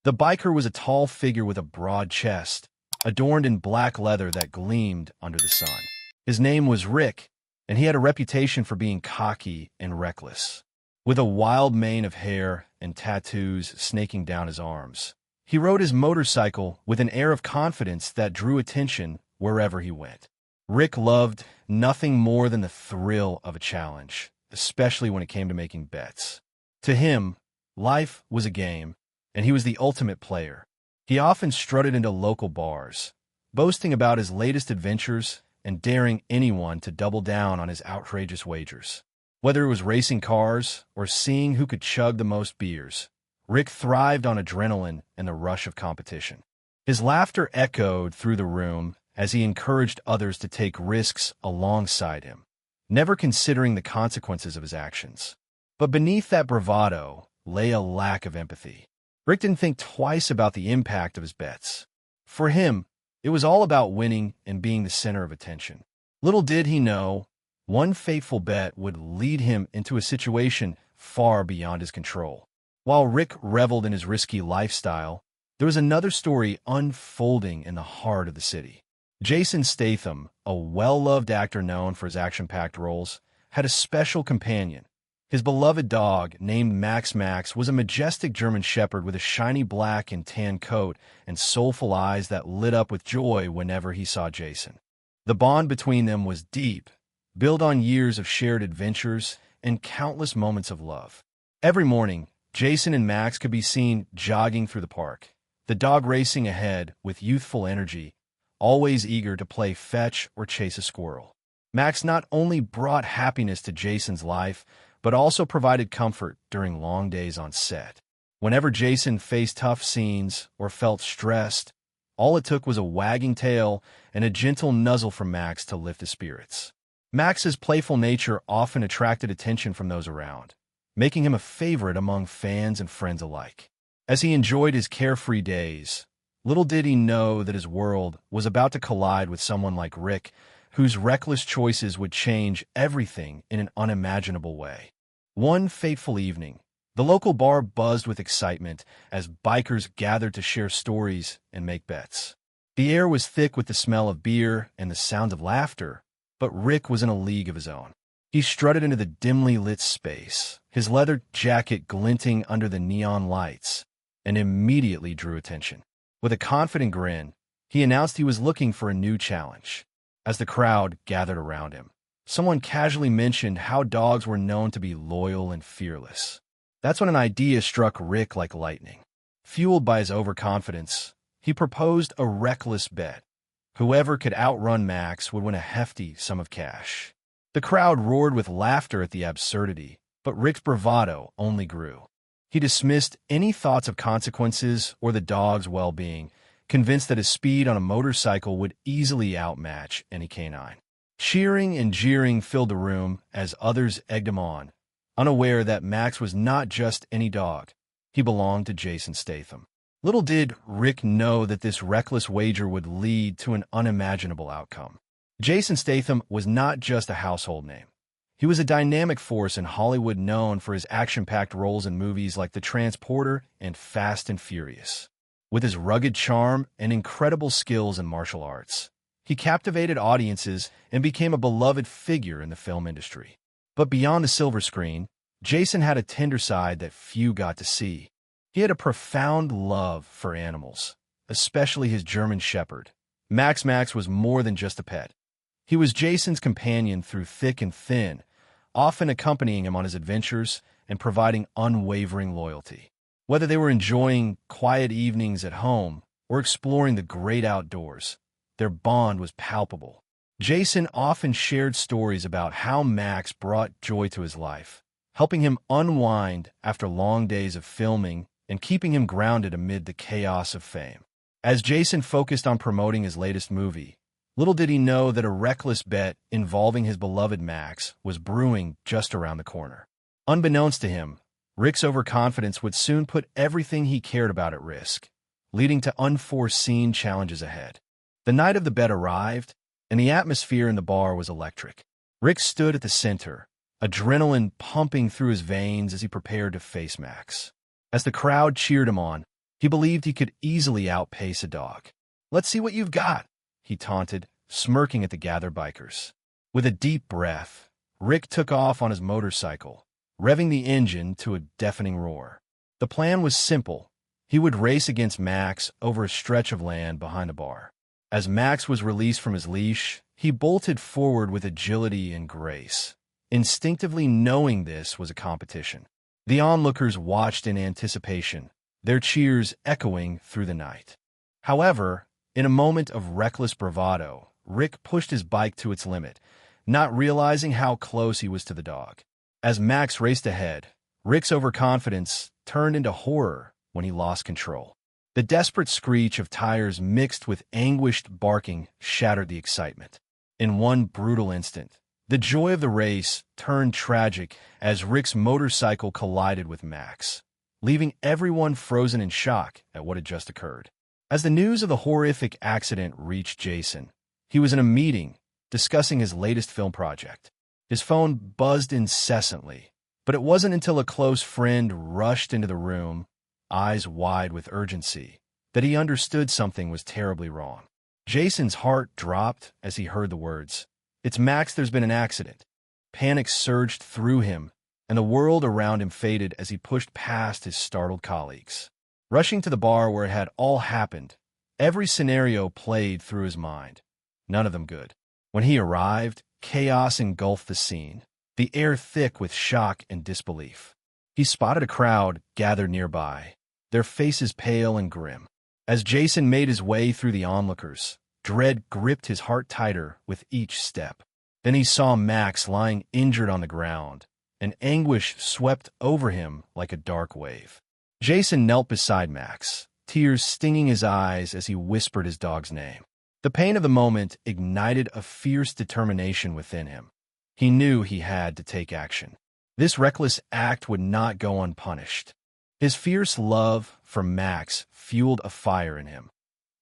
The biker was a tall figure with a broad chest, adorned in black leather that gleamed under the sun. His name was Rick, and he had a reputation for being cocky and reckless. With a wild mane of hair and tattoos snaking down his arms, he rode his motorcycle with an air of confidence that drew attention wherever he went. Rick loved nothing more than the thrill of a challenge, especially when it came to making bets. To him, life was a game, and he was the ultimate player. He often strutted into local bars, boasting about his latest adventures and daring anyone to double down on his outrageous wagers. Whether it was racing cars or seeing who could chug the most beers, Rick thrived on adrenaline and the rush of competition. His laughter echoed through the room as he encouraged others to take risks alongside him, never considering the consequences of his actions. But beneath that bravado lay a lack of empathy. Rick didn't think twice about the impact of his bets. For him, it was all about winning and being the center of attention. Little did he know, one fateful bet would lead him into a situation far beyond his control. While Rick reveled in his risky lifestyle, there was another story unfolding in the heart of the city. Jason Statham, a well-loved actor known for his action-packed roles, had a special companion. His beloved dog, named Max, was a majestic German shepherd with a shiny black and tan coat and soulful eyes that lit up with joy whenever he saw Jason. The bond between them was deep, built on years of shared adventures and countless moments of love. Every morning, Jason and Max could be seen jogging through the park, the dog racing ahead with youthful energy, always eager to play fetch or chase a squirrel. Max not only brought happiness to Jason's life, but also provided comfort during long days on set. Whenever Jason faced tough scenes or felt stressed, all it took was a wagging tail and a gentle nuzzle from Max to lift his spirits. Max's playful nature often attracted attention from those around, making him a favorite among fans and friends alike. As he enjoyed his carefree days, little did he know that his world was about to collide with someone like Rick, whose reckless choices would change everything in an unimaginable way. One fateful evening, the local bar buzzed with excitement as bikers gathered to share stories and make bets. The air was thick with the smell of beer and the sound of laughter, but Rick was in a league of his own. He strutted into the dimly lit space, his leather jacket glinting under the neon lights, and immediately drew attention. With a confident grin, he announced he was looking for a new challenge. As the crowd gathered around him, someone casually mentioned how dogs were known to be loyal and fearless. That's when an idea struck Rick like lightning. Fueled by his overconfidence, he proposed a reckless bet. Whoever could outrun Max would win a hefty sum of cash. The crowd roared with laughter at the absurdity, but Rick's bravado only grew. He dismissed any thoughts of consequences or the dog's well-being, convinced that his speed on a motorcycle would easily outmatch any canine. Cheering and jeering filled the room as others egged him on, unaware that Max was not just any dog. He belonged to Jason Statham. Little did Rick know that this reckless wager would lead to an unimaginable outcome. Jason Statham was not just a household name. He was a dynamic force in Hollywood known for his action-packed roles in movies like The Transporter and Fast and Furious. With his rugged charm and incredible skills in martial arts, he captivated audiences and became a beloved figure in the film industry. But beyond the silver screen, Jason had a tender side that few got to see. He had a profound love for animals, especially his German shepherd. Max was more than just a pet. He was Jason's companion through thick and thin, often accompanying him on his adventures and providing unwavering loyalty. Whether they were enjoying quiet evenings at home or exploring the great outdoors, their bond was palpable. Jason often shared stories about how Max brought joy to his life, helping him unwind after long days of filming and keeping him grounded amid the chaos of fame. As Jason focused on promoting his latest movie, little did he know that a reckless bet involving his beloved Max was brewing just around the corner. Unbeknownst to him, Rick's overconfidence would soon put everything he cared about at risk, leading to unforeseen challenges ahead. The night of the bet arrived, and the atmosphere in the bar was electric. Rick stood at the center, adrenaline pumping through his veins as he prepared to face Max. As the crowd cheered him on, He believed he could easily outpace a dog. "Let's see what you've got," he taunted, smirking at the gathered bikers. With a deep breath, Rick took off on his motorcycle, revving the engine to a deafening roar. The plan was simple. He would race against Max over a stretch of land behind the bar. As Max was released from his leash, he bolted forward with agility and grace, instinctively knowing this was a competition. The onlookers watched in anticipation, their cheers echoing through the night. However, in a moment of reckless bravado, Rick pushed his bike to its limit, not realizing how close he was to the dog. As Max raced ahead, Rick's overconfidence turned into horror when he lost control. The desperate screech of tires mixed with anguished barking shattered the excitement. In one brutal instant, the joy of the race turned tragic as Rick's motorcycle collided with Max, leaving everyone frozen in shock at what had just occurred. As the news of the horrific accident reached Jason, he was in a meeting discussing his latest film project. His phone buzzed incessantly, but it wasn't until a close friend rushed into the room, eyes wide with urgency, that he understood something was terribly wrong. Jason's heart dropped as he heard the words, "It's Max, there's been an accident." Panic surged through him, and the world around him faded as he pushed past his startled colleagues. Rushing to the bar where it had all happened, every scenario played through his mind, none of them good. When he arrived, chaos engulfed the scene, the air thick with shock and disbelief. He spotted a crowd gathered nearby, their faces pale and grim. As Jason made his way through the onlookers, dread gripped his heart tighter with each step. Then he saw Max lying injured on the ground, and anguish swept over him like a dark wave. Jason knelt beside Max, tears stinging his eyes as he whispered his dog's name. The pain of the moment ignited a fierce determination within him. He knew he had to take action. This reckless act would not go unpunished. His fierce love for Max fueled a fire in him,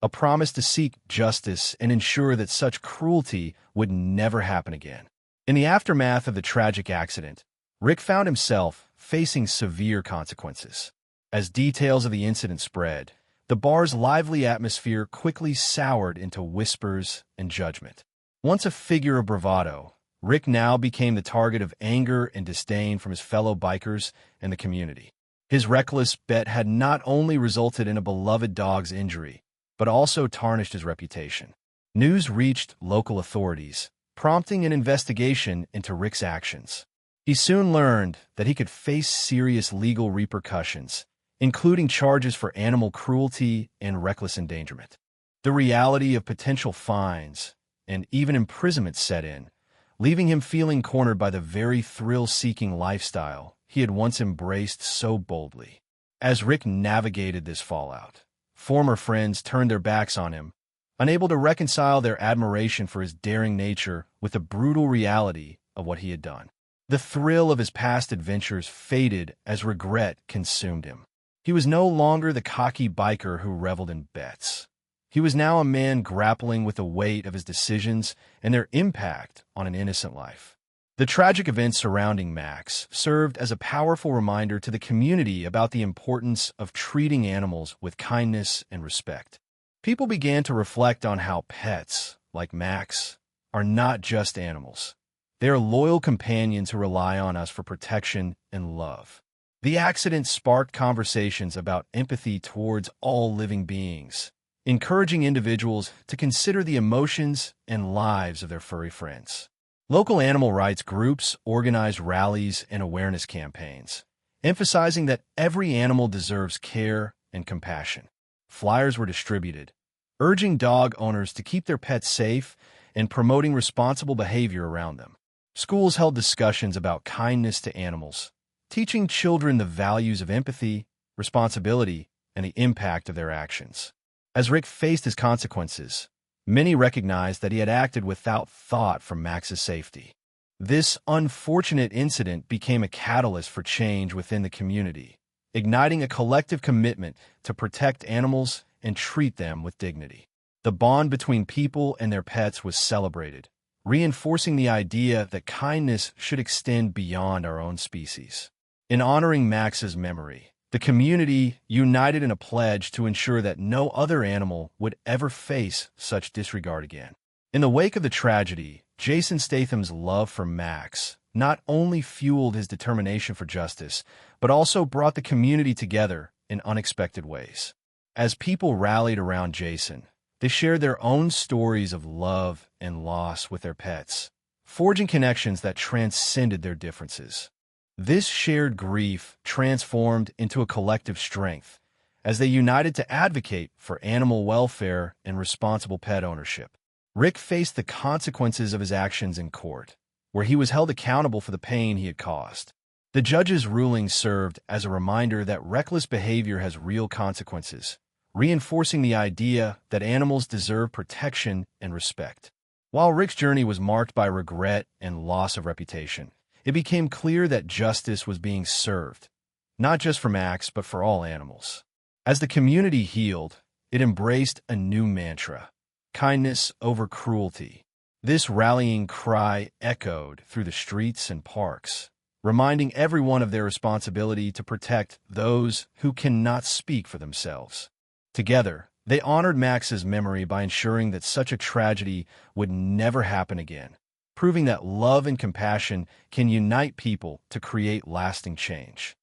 a promise to seek justice and ensure that such cruelty would never happen again. In the aftermath of the tragic accident, Rick found himself facing severe consequences. As details of the incident spread, the bar's lively atmosphere quickly soured into whispers and judgment. Once a figure of bravado, Rick now became the target of anger and disdain from his fellow bikers and the community. His reckless bet had not only resulted in a beloved dog's injury, but also tarnished his reputation. News reached local authorities, prompting an investigation into Rick's actions. He soon learned that he could face serious legal repercussions, including charges for animal cruelty and reckless endangerment. The reality of potential fines and even imprisonment set in, leaving him feeling cornered by the very thrill-seeking lifestyle he had once embraced so boldly. As Rick navigated this fallout, former friends turned their backs on him, unable to reconcile their admiration for his daring nature with the brutal reality of what he had done. The thrill of his past adventures faded as regret consumed him. He was no longer the cocky biker who reveled in bets. He was now a man grappling with the weight of his decisions and their impact on an innocent life. The tragic events surrounding Max served as a powerful reminder to the community about the importance of treating animals with kindness and respect. People began to reflect on how pets, like Max, are not just animals. They are loyal companions who rely on us for protection and love. The accident sparked conversations about empathy towards all living beings, encouraging individuals to consider the emotions and lives of their furry friends. Local animal rights groups organized rallies and awareness campaigns, emphasizing that every animal deserves care and compassion. Flyers were distributed, urging dog owners to keep their pets safe and promoting responsible behavior around them. Schools held discussions about kindness to animals, teaching children the values of empathy, responsibility, and the impact of their actions. As Rick faced his consequences, many recognized that he had acted without thought for Max's safety. This unfortunate incident became a catalyst for change within the community, igniting a collective commitment to protect animals and treat them with dignity. The bond between people and their pets was celebrated, reinforcing the idea that kindness should extend beyond our own species. In honoring Max's memory, The community united in a pledge to ensure that no other animal would ever face such disregard again. In the wake of the tragedy, Jason Statham's love for Max not only fueled his determination for justice, but also brought the community together in unexpected ways. As people rallied around Jason, they shared their own stories of love and loss with their pets, forging connections that transcended their differences. This shared grief transformed into a collective strength as they united to advocate for animal welfare and responsible pet ownership. Rick faced the consequences of his actions in court, where he was held accountable for the pain he had caused. The judge's ruling served as a reminder that reckless behavior has real consequences, reinforcing the idea that animals deserve protection and respect. While Rick's journey was marked by regret and loss of reputation, it became clear that justice was being served, not just for Max, but for all animals. As the community healed, it embraced a new mantra: kindness over cruelty. This rallying cry echoed through the streets and parks, reminding everyone of their responsibility to protect those who cannot speak for themselves. Together, they honored Max's memory by ensuring that such a tragedy would never happen again, proving that love and compassion can unite people to create lasting change.